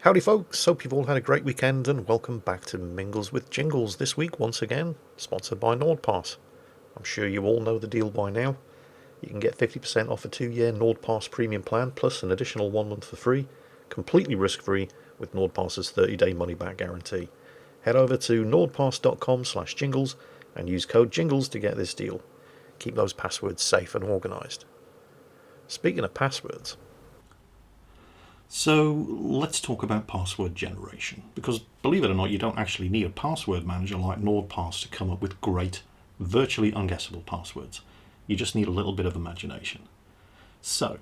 Howdy folks, hope you've all had a great weekend and welcome back to Mingles with Jingles. This week, once again, sponsored by Nordpass. I'm sure you all know the deal by now. You can get 50% off a 2-year Nordpass premium plan plus an additional 1 month for free, completely risk-free with Nordpass's 30-day money-back guarantee. Head over to nordpass.com/jingles and use code JINGLES to get this deal. Keep those passwords safe and organised. Speaking of passwords, So let's talk about password generation, because believe it or not, you don't actually need a password manager like Nordpass to come up with great, virtually unguessable passwords. You just need a little bit of imagination. So,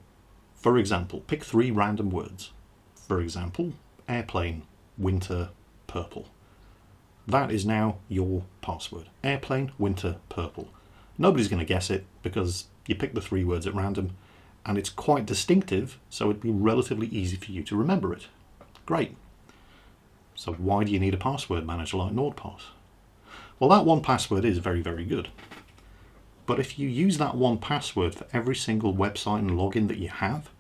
for example, pick 3 random words. For example, airplane, winter, purple. That is now your password. Airplane, winter, purple. Nobody's going to guess it because you pick the 3 words at random, and it's quite distinctive, so it'd be relatively easy for you to remember it. Great. So why do you need a password manager like Nordpass? Well, that one password is very, very good. But if you use that one password for every single website and login that you have,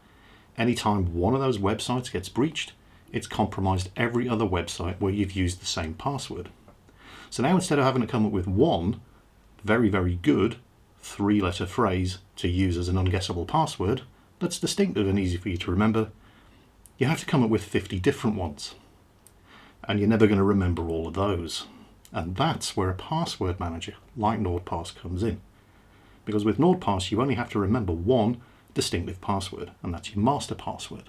anytime one of those websites gets breached, it's compromised every other website where you've used the same password. So now instead of having to come up with one very, very good 3-letter phrase to use as an unguessable password that's distinctive and easy for you to remember, you have to come up with 50 different ones. And you're never going to remember all of those. And that's where a password manager like Nordpass comes in. Because with Nordpass, you only have to remember one distinctive password, and that's your master password.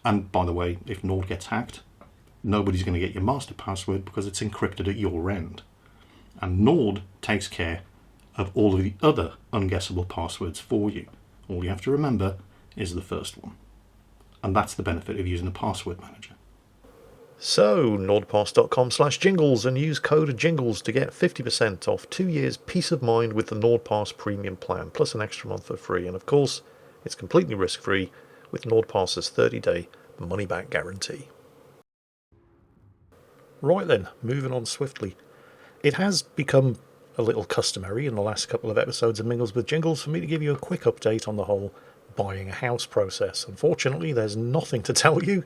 And by the way, if Nord gets hacked, nobody's going to get your master password because it's encrypted at your end. And Nord takes care of all of the other unguessable passwords for you. All you have to remember is the first one. And that's the benefit of using a password manager. So, nordpass.com/jingles and use code JINGLES to get 50% off 2 years peace of mind with the Nordpass premium plan, plus an extra month for free. And of course, it's completely risk-free with Nordpass's 30-day money-back guarantee. Right then, moving on swiftly. It has become a little customary in the last couple of episodes of Mingles with Jingles for me to give you a quick update on the whole buying a house process. Unfortunately, there's nothing to tell you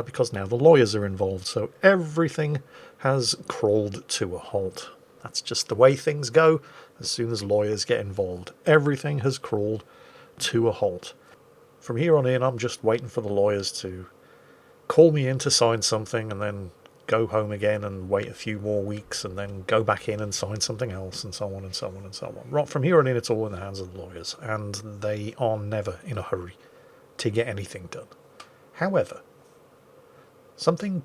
because now the lawyers are involved, so everything has crawled to a halt. That's just the way things go. As soon as lawyers get involved, everything has crawled to a halt. From here on in, I'm just waiting for the lawyers to call me in to sign something and then go home again and wait a few more weeks and then go back in and sign something else, and so on and so on and so on. Right, from here on in, it's all in the hands of the lawyers, and they are never in a hurry to get anything done. However, something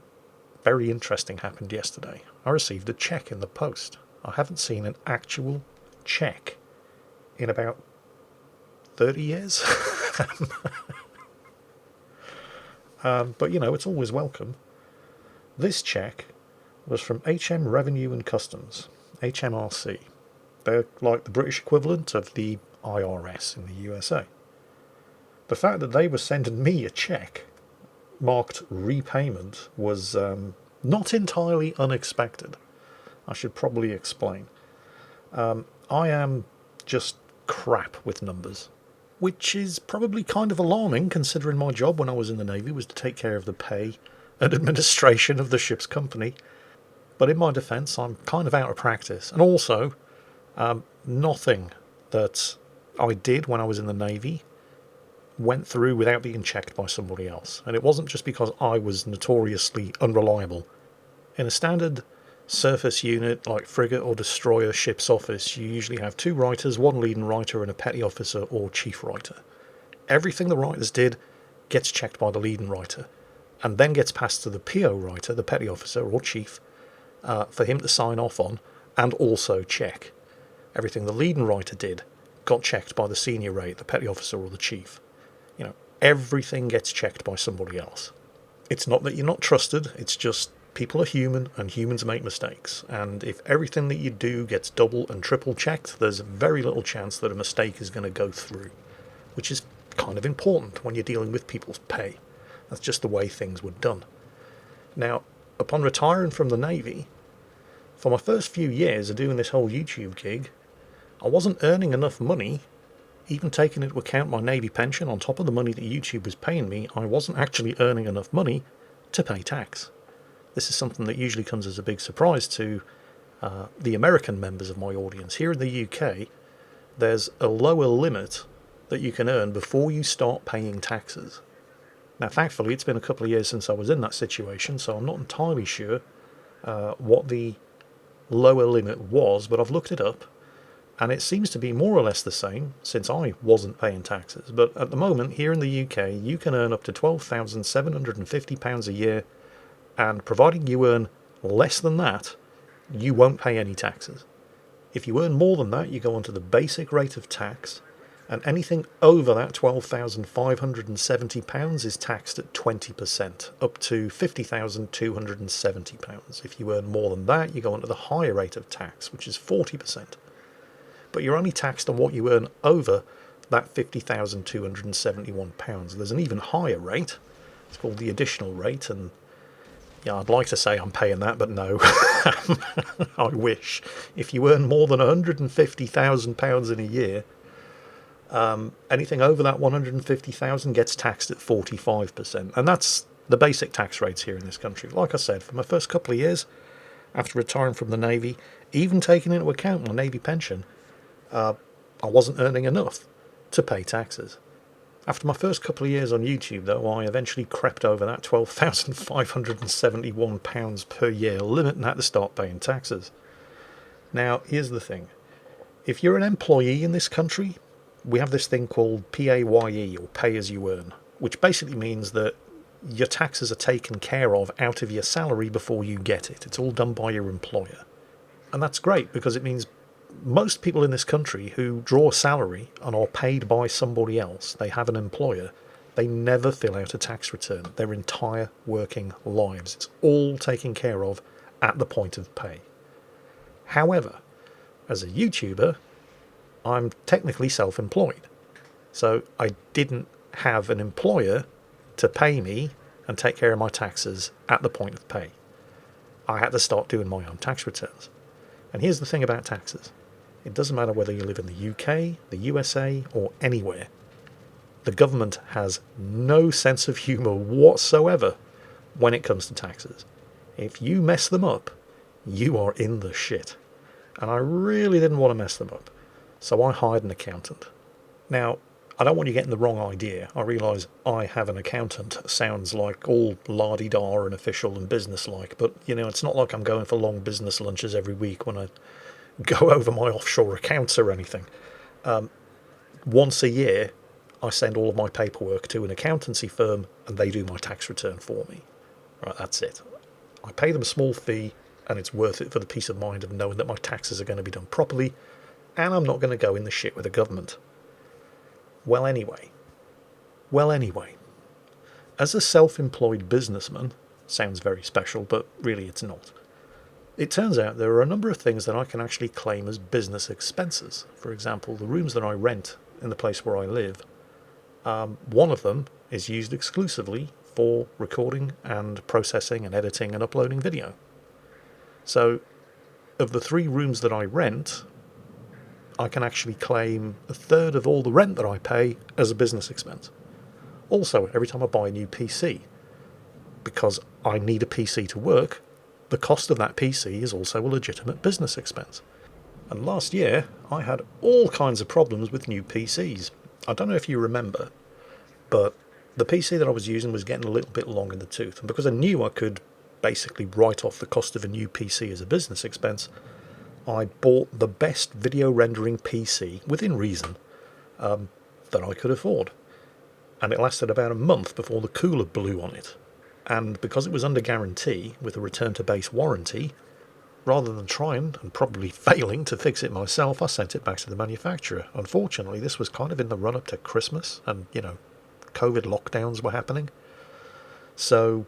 very interesting happened yesterday. I received a check in the post. I haven't seen an actual check in about 30 years. But, you know, it's always welcome. This check was from HM Revenue and Customs, HMRC. They're like the British equivalent of the IRS in the USA. The fact that they were sending me a check marked repayment was not entirely unexpected. I should probably explain. I am just crap with numbers, which is probably kind of alarming considering my job when I was in the Navy was to take care of the pay and administration of the ship's company. But in my defence, I'm kind of out of practice. And also, nothing that I did when I was in the Navy went through without being checked by somebody else. And it wasn't just because I was notoriously unreliable. In a standard surface unit like frigate or destroyer ship's office, you usually have 2 writers, 1 leading writer and a petty officer or chief writer. Everything the writers did gets checked by the leading writer, and then gets passed to the PO writer, the petty officer or chief, for him to sign off on and also check. Everything the leading writer did got checked by the senior rate, the petty officer or the chief. You know, everything gets checked by somebody else. It's not that you're not trusted, it's just people are human and humans make mistakes. And if everything that you do gets double and triple checked, there's very little chance that a mistake is going to go through, which is kind of important when you're dealing with people's pay. That's just the way things were done. Now, upon retiring from the Navy, for my first few years of doing this whole YouTube gig, I wasn't earning enough money, even taking into account my Navy pension on top of the money that YouTube was paying me. I wasn't actually earning enough money to pay tax. This is something that usually comes as a big surprise to the American members of my audience. Here in the UK, there's a lower limit that you can earn before you start paying taxes. Now, thankfully, it's been a couple of years since I was in that situation, so I'm not entirely sure what the lower limit was, but I've looked it up, and it seems to be more or less the same since I wasn't paying taxes. But at the moment, here in the UK, you can earn up to £12,750 a year, and providing you earn less than that, you won't pay any taxes. If you earn more than that, you go onto the basic rate of tax, and anything over that £12,570 is taxed at 20%, up to £50,270. If you earn more than that, you go onto the higher rate of tax, which is 40%. But you're only taxed on what you earn over that £50,271. There's an even higher rate. It's called the additional rate, and yeah, I'd like to say I'm paying that, but no. I wish. If you earn more than £150,000 in a year, anything over that 150,000 gets taxed at 45%, and that's the basic tax rates here in this country. Like I said, for my first couple of years after retiring from the Navy, even taking into account my Navy pension, I wasn't earning enough to pay taxes. After my first couple of years on YouTube, though, I eventually crept over that £12,571 per year limit and had to start paying taxes. Now, here's the thing. If you're an employee in this country, we have this thing called PAYE, or pay as you earn, which basically means that your taxes are taken care of out of your salary before you get it. It's all done by your employer. And that's great, because it means most people in this country who draw a salary and are paid by somebody else, they have an employer, they never fill out a tax return their entire working lives. It's all taken care of at the point of pay. However, as a YouTuber, I'm technically self-employed. So I didn't have an employer to pay me and take care of my taxes at the point of pay. I had to start doing my own tax returns. And here's the thing about taxes. It doesn't matter whether you live in the UK, the USA, or anywhere. The government has no sense of humour whatsoever when it comes to taxes. If you mess them up, you are in the shit. And I really didn't want to mess them up. So I hired an accountant. Now, I don't want you getting the wrong idea. I realise I have an accountant. Sounds like all la-di-da and official and business-like, but, you know, it's not like I'm going for long business lunches every week when I go over my offshore accounts or anything. Once a year, I send all of my paperwork to an accountancy firm, and they do my tax return for me. Right, that's it. I pay them a small fee, and it's worth it for the peace of mind of knowing that my taxes are going to be done properly, and I'm not going to go in the shit with the government. Well, anyway, as a self-employed businessman, sounds very special, but really it's not. It turns out there are a number of things that I can actually claim as business expenses. For example, the rooms that I rent in the place where I live, one of them is used exclusively for recording and processing and editing and uploading video. So, of the 3 rooms that I rent, I can actually claim a third of all the rent that I pay as a business expense. Also, every time I buy a new PC, because I need a PC to work, the cost of that PC is also a legitimate business expense. And last year, I had all kinds of problems with new PCs. I don't know if you remember, but the PC that I was using was getting a little bit long in the tooth. And because I knew I could basically write off the cost of a new PC as a business expense, I bought the best video rendering PC, within reason, that I could afford. And it lasted about a month before the cooler blew on it. And because it was under guarantee, with a return to base warranty, rather than trying, and probably failing, to fix it myself, I sent it back to the manufacturer. Unfortunately, this was kind of in the run-up to Christmas, and, you know, COVID lockdowns were happening. So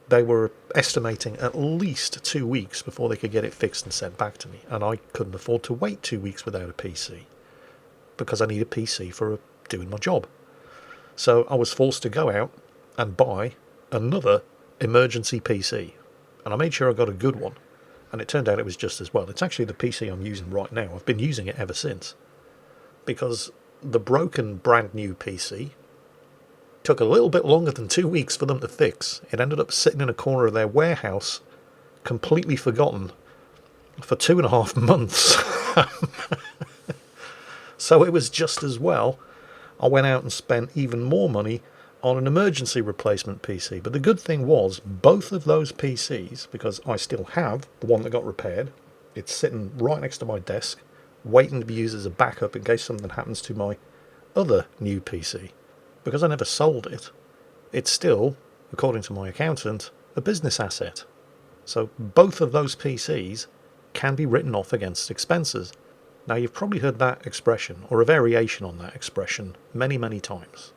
they were estimating at least 2 weeks before they could get it fixed and sent back to me. And I couldn't afford to wait 2 weeks without a PC, because I need a PC for doing my job. So I was forced to go out and buy another emergency PC. And I made sure I got a good one. And it turned out it was just as well. It's actually the PC I'm using right now. I've been using it ever since. Because the broken brand new PC Took a little bit longer than 2 weeks for them to fix. It ended up sitting in a corner of their warehouse, completely forgotten, for 2.5 months. So it was just as well I went out and spent even more money on an emergency replacement PC. But the good thing was, both of those PCs, because I still have the one that got repaired, it's sitting right next to my desk, waiting to be used as a backup in case something happens to my other new PC. Because I never sold it, it's still, according to my accountant, a business asset. So both of those PCs can be written off against expenses. Now, you've probably heard that expression, or a variation on that expression, many, many times.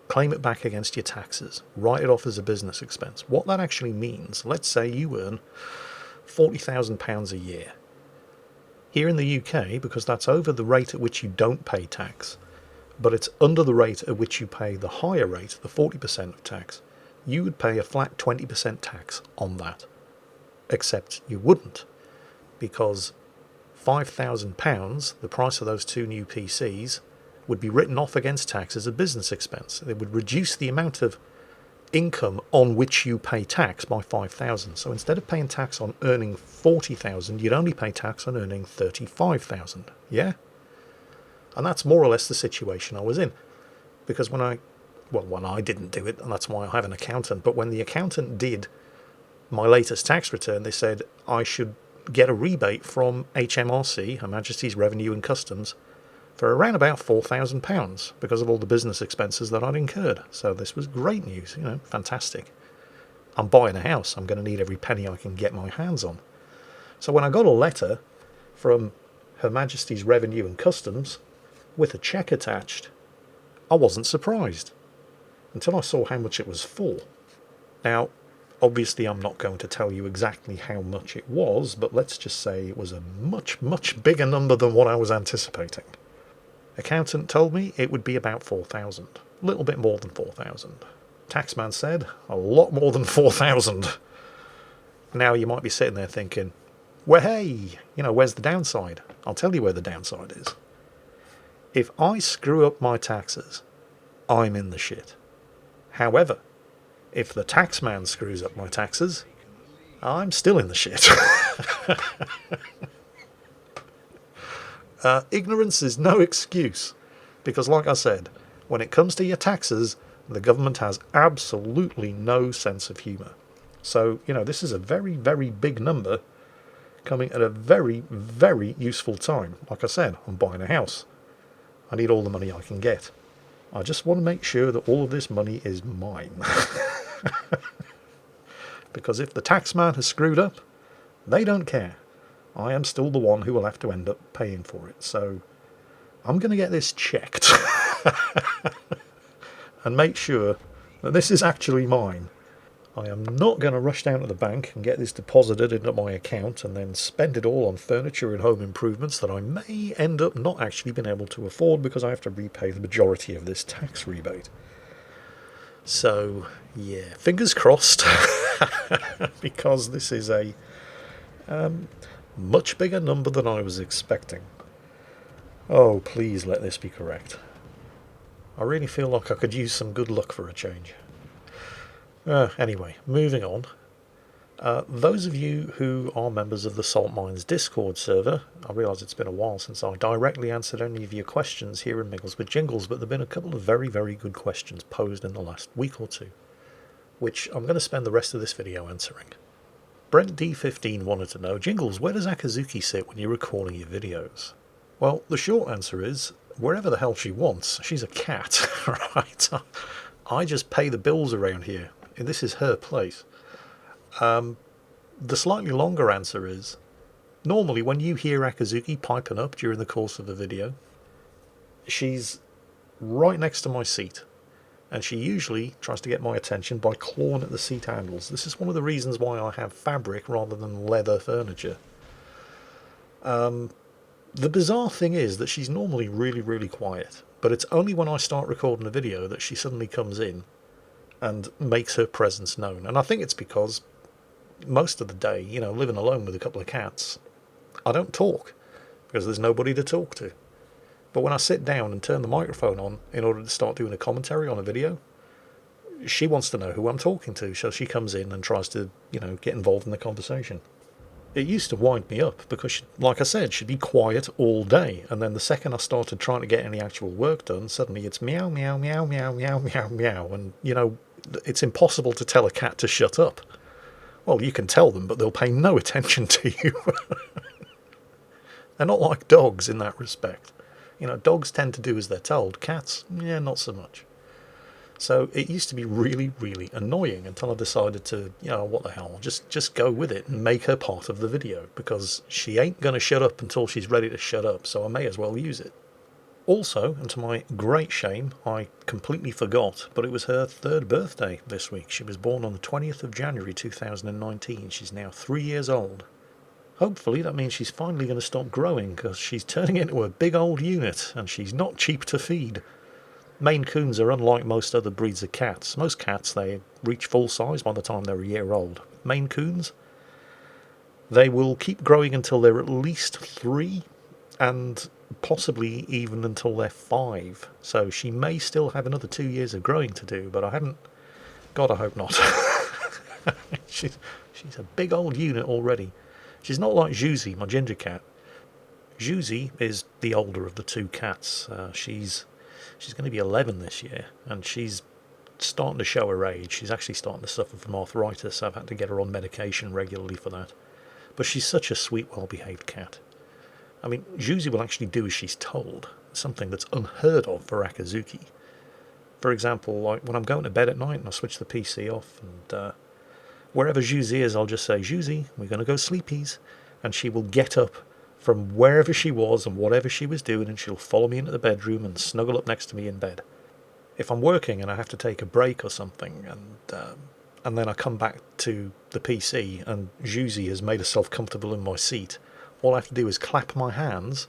Claim it back against your taxes. Write it off as a business expense. What that actually means, let's say you earn £40,000 a year. Here in the UK, because that's over the rate at which you don't pay tax, but it's under the rate at which you pay the higher rate, the 40% of tax, you would pay a flat 20% tax on that. Except you wouldn't, because £5,000, the price of those two new PCs, would be written off against tax as a business expense. It would reduce the amount of income on which you pay tax by £5,000. So instead of paying tax on earning £40,000, you'd only pay tax on earning £35,000. Yeah? And that's more or less the situation I was in. Because when I didn't do it, and that's why I have an accountant, but when the accountant did my latest tax return, they said I should get a rebate from HMRC, Her Majesty's Revenue and Customs, for around about £4,000 because of all the business expenses that I'd incurred. So this was great news, fantastic. I'm buying a house. I'm going to need every penny I can get my hands on. So when I got a letter from Her Majesty's Revenue and Customs with a cheque attached, I wasn't surprised until I saw how much it was for. Now, obviously, I'm not going to tell you exactly how much it was, but let's just say it was a much, much bigger number than what I was anticipating. Accountant told me it would be about 4,000, a little bit more than 4,000. Taxman said a lot more than 4,000. Now you might be sitting there thinking, well, hey, where's the downside? I'll tell you where the downside is. If I screw up my taxes, I'm in the shit. However, if the taxman screws up my taxes, I'm still in the shit. Ignorance is no excuse, because like I said, when it comes to your taxes, the government has absolutely no sense of humour. So, this is a very, very big number coming at a very, very useful time. Like I said, I'm buying a house. I need all the money I can get. I just want to make sure that all of this money is mine. Because if the taxman has screwed up, they don't care. I am still the one who will have to end up paying for it. So I'm going to get this checked and make sure that this is actually mine. I am not going to rush down to the bank and get this deposited into my account and then spend it all on furniture and home improvements that I may end up not actually being able to afford because I have to repay the majority of this tax rebate. So, yeah, fingers crossed, because this is a much bigger number than I was expecting. Oh, please let this be correct. I really feel like I could use some good luck for a change. Anyway, moving on. Those of you who are members of the Salt Mines Discord server, I realise it's been a while since I directly answered any of your questions here in Mingles with Jingles, but there have been a couple of very, very good questions posed in the last week or two, which I'm going to spend the rest of this video answering. Brent D15 wanted to know, Jingles, where does Akizuki sit when you're recording your videos? Well, the short answer is, wherever the hell she wants. She's a cat, right? I just pay the bills around here. This is her place. The slightly longer answer is, normally when you hear Akizuki piping up during the course of a video, she's right next to my seat, and she usually tries to get my attention by clawing at the seat handles. This is one of the reasons why I have fabric rather than leather furniture. The bizarre thing is that she's normally really, really quiet, but it's only when I start recording a video that she suddenly comes in and makes her presence known. And I think it's because most of the day, living alone with a couple of cats, I don't talk because there's nobody to talk to. But when I sit down and turn the microphone on in order to start doing a commentary on a video, she wants to know who I'm talking to, so she comes in and tries to, get involved in the conversation. It used to wind me up because, like I said, she'd be quiet all day, and then the second I started trying to get any actual work done, suddenly it's meow, meow, meow, meow, meow, meow, meow, and, it's impossible to tell a cat to shut up. Well, you can tell them, but they'll pay no attention to you. They're not like dogs in that respect. Dogs tend to do as they're told. Cats, yeah, not so much. So it used to be really, really annoying until I decided to, what the hell, just go with it and make her part of the video, because she ain't going to shut up until she's ready to shut up, so I may as well use it. Also, and to my great shame, I completely forgot, but it was her 3rd birthday this week. She was born on the 20th of January 2019. She's now 3 years old. Hopefully that means she's finally going to stop growing, because she's turning into a big old unit, and she's not cheap to feed. Maine Coons are unlike most other breeds of cats. Most cats, they reach full size by the time they're a year old. Maine Coons, they will keep growing until they're at least 3, and possibly even until they're 5. So she may still have another 2 years of growing to do, but I hope not. she's a big old unit already. She's not like Juicy, my ginger cat. Juicy is the older of the 2 cats. She's going to be 11 this year, and she's starting to show her age. She's actually starting to suffer from arthritis. I've had to get her on medication regularly for that. But she's such a sweet, well-behaved cat. I mean, Juicy will actually do as she's told, something that's unheard of for Akizuki. For example, like when I'm going to bed at night and I switch the PC off, and wherever Juicy is, I'll just say, Juicy, we're going to go sleepies. And she will get up from wherever she was and whatever she was doing, and she'll follow me into the bedroom and snuggle up next to me in bed. If I'm working and I have to take a break or something, and then I come back to the PC and Juicy has made herself comfortable in my seat, all I have to do is clap my hands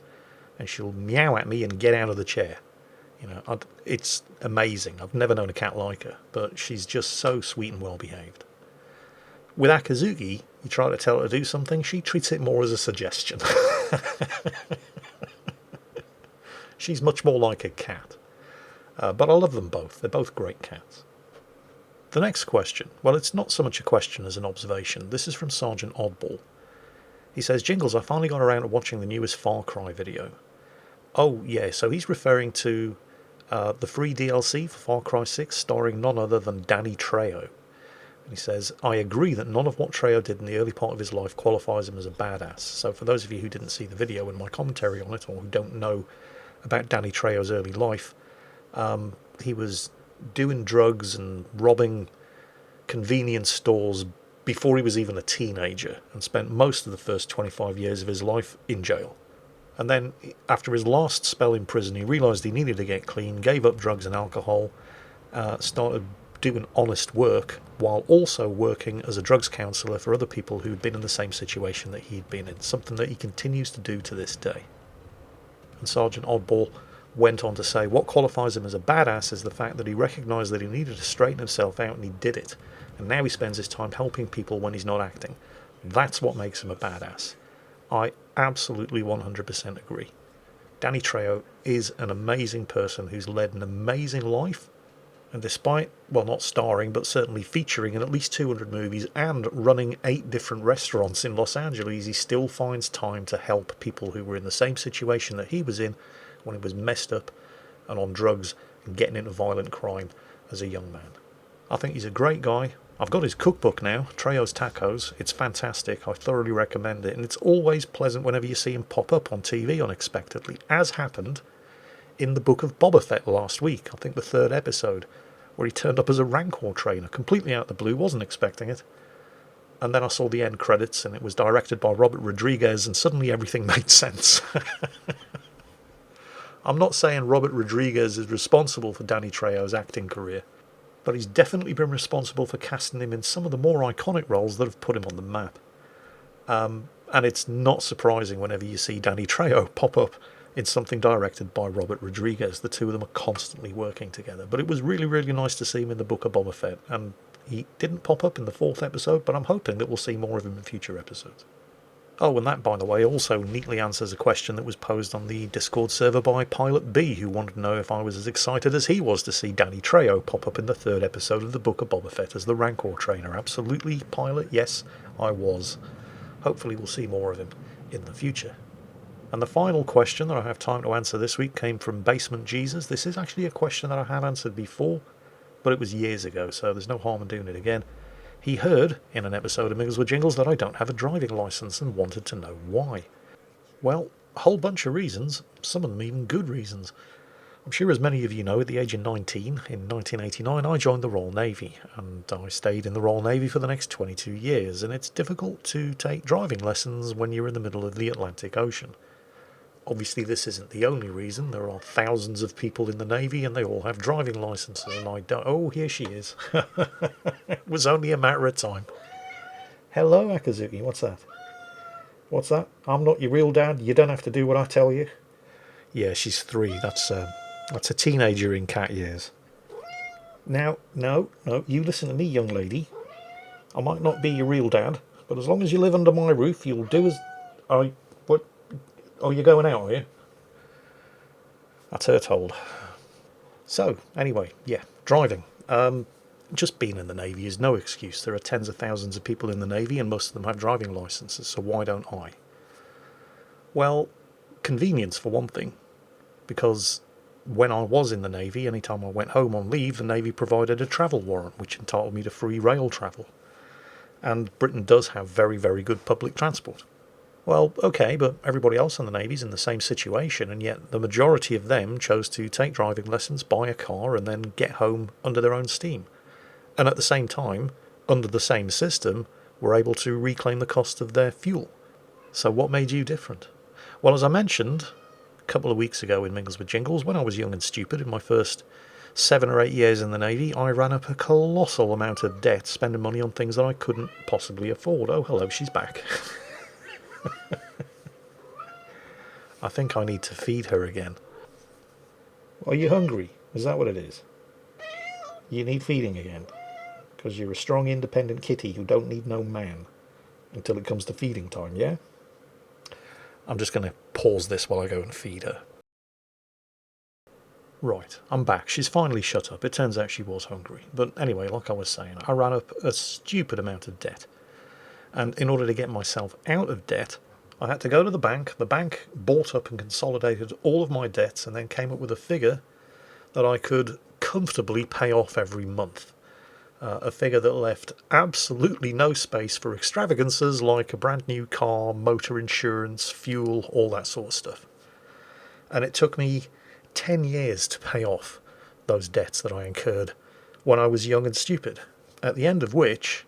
and she'll meow at me and get out of the chair. It's amazing. I've never known a cat like her, but she's just so sweet and well behaved. With Akizuki, you try to tell her to do something, she treats it more as a suggestion. She's much more like a cat. But I love them both. They're both great cats. The next question, well, it's not so much a question as an observation. This is from Sergeant Oddball. He says, Jingles, I finally got around to watching the newest Far Cry video. Oh, yeah, so he's referring to the free DLC for Far Cry 6, starring none other than Danny Trejo. He says, I agree that none of what Trejo did in the early part of his life qualifies him as a badass. So for those of you who didn't see the video and my commentary on it, or who don't know about Danny Trejo's early life, he was doing drugs and robbing convenience stores before he was even a teenager, and spent most of the first 25 years of his life in jail. And then after his last spell in prison, he realised he needed to get clean, gave up drugs and alcohol, started doing honest work while also working as a drugs counsellor for other people who'd been in the same situation that he'd been in, something that he continues to do to this day. And Sergeant Oddball went on to say, what qualifies him as a badass is the fact that he recognised that he needed to straighten himself out, and he did it. And now he spends his time helping people when he's not acting. That's what makes him a badass. I absolutely 100% agree. Danny Trejo is an amazing person who's led an amazing life, and despite, well, not starring, but certainly featuring in at least 200 movies and running 8 different restaurants in Los Angeles, he still finds time to help people who were in the same situation that he was in when he was messed up and on drugs and getting into violent crime as a young man. I think he's a great guy. I've got his cookbook now, Trejo's Tacos. It's fantastic. I thoroughly recommend it. And it's always pleasant whenever you see him pop up on TV unexpectedly, as happened in the Book of Boba Fett last week. I think the 3rd episode, where he turned up as a Rancor trainer, completely out of the blue, wasn't expecting it. And then I saw the end credits, and it was directed by Robert Rodriguez, and suddenly everything made sense. I'm not saying Robert Rodriguez is responsible for Danny Trejo's acting career, but he's definitely been responsible for casting him in some of the more iconic roles that have put him on the map. And it's not surprising whenever you see Danny Trejo pop up in something directed by Robert Rodriguez. The two of them are constantly working together. But it was really, really nice to see him in the Book of Boba Fett, and he didn't pop up in the 4th episode, but I'm hoping that we'll see more of him in future episodes. Oh, and that, by the way, also neatly answers a question that was posed on the Discord server by Pilot B, who wanted to know if I was as excited as he was to see Danny Trejo pop up in the 3rd episode of the Book of Boba Fett as the Rancor trainer. Absolutely, Pilot, yes, I was. Hopefully we'll see more of him in the future. And the final question that I have time to answer this week came from Basement Jesus. This is actually a question that I have answered before, but it was years ago, so there's no harm in doing it again. He heard in an episode of Mingles with Jingles that I don't have a driving licence and wanted to know why. Well, a whole bunch of reasons, some of them even good reasons. I'm sure as many of you know, at the age of 19, in 1989, I joined the Royal Navy, and I stayed in the Royal Navy for the next 22 years, and it's difficult to take driving lessons when you're in the middle of the Atlantic Ocean. Obviously, this isn't the only reason. There are thousands of people in the Navy, and they all have driving licences, and I don't... Oh, here she is. It was only a matter of time. Hello, Akizuki. What's that? What's that? I'm not your real dad. You don't have to do what I tell you. Yeah, she's 3. That's a teenager in cat years. Now, no, you listen to me, young lady. I might not be your real dad, but as long as you live under my roof, you'll do as... What? Oh, you're going out, are you? That's her told. So, anyway, yeah, driving. Just being in the Navy is no excuse. There are tens of thousands of people in the Navy, and most of them have driving licences, so why don't I? Well, convenience for one thing. Because when I was in the Navy, anytime I went home on leave, the Navy provided a travel warrant, which entitled me to free rail travel. And Britain does have very, very good public transport. Well, okay, but everybody else in the Navy's in the same situation, and yet the majority of them chose to take driving lessons, buy a car, and then get home under their own steam. And at the same time, under the same system, were able to reclaim the cost of their fuel. So what made you different? Well, as I mentioned a couple of weeks ago in Mingles with Jingles, when I was young and stupid in my first 7 or 8 years in the Navy, I ran up a colossal amount of debt, spending money on things that I couldn't possibly afford. Oh, hello, she's back. I think I need to feed her again. Are you hungry? Is that what it is? You need feeding again? Because you're a strong, independent kitty who don't need no man until it comes to feeding time, yeah? I'm just going to pause this while I go and feed her. Right, I'm back. She's finally shut up. It turns out she was hungry. But anyway, like I was saying, I ran up a stupid amount of debt. And in order to get myself out of debt, I had to go to the bank. The bank bought up and consolidated all of my debts and then came up with a figure that I could comfortably pay off every month. A figure that left absolutely no space for extravagances like a brand new car, motor insurance, fuel, all that sort of stuff. And it took me 10 years to pay off those debts that I incurred when I was young and stupid, at the end of which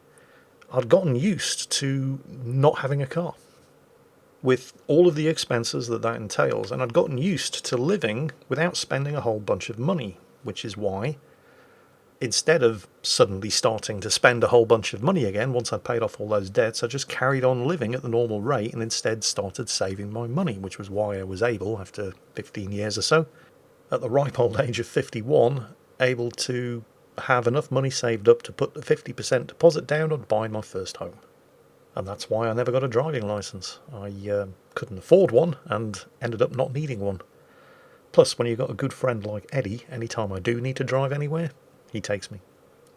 I'd gotten used to not having a car, with all of the expenses that entails, and I'd gotten used to living without spending a whole bunch of money, which is why, instead of suddenly starting to spend a whole bunch of money again once I'd paid off all those debts, I just carried on living at the normal rate and instead started saving my money, which was why I was able, after 15 years or so, at the ripe old age of 51, able to have enough money saved up to put the 50% deposit down on buying my first home. And that's why I never got a driving licence. I couldn't afford one and ended up not needing one. Plus, when you've got a good friend like Eddie, anytime I do need to drive anywhere, he takes me.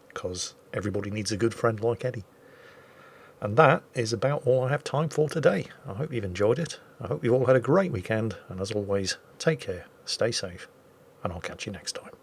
Because everybody needs a good friend like Eddie. And that is about all I have time for today. I hope you've enjoyed it. I hope you've all had a great weekend. And as always, take care, stay safe, and I'll catch you next time.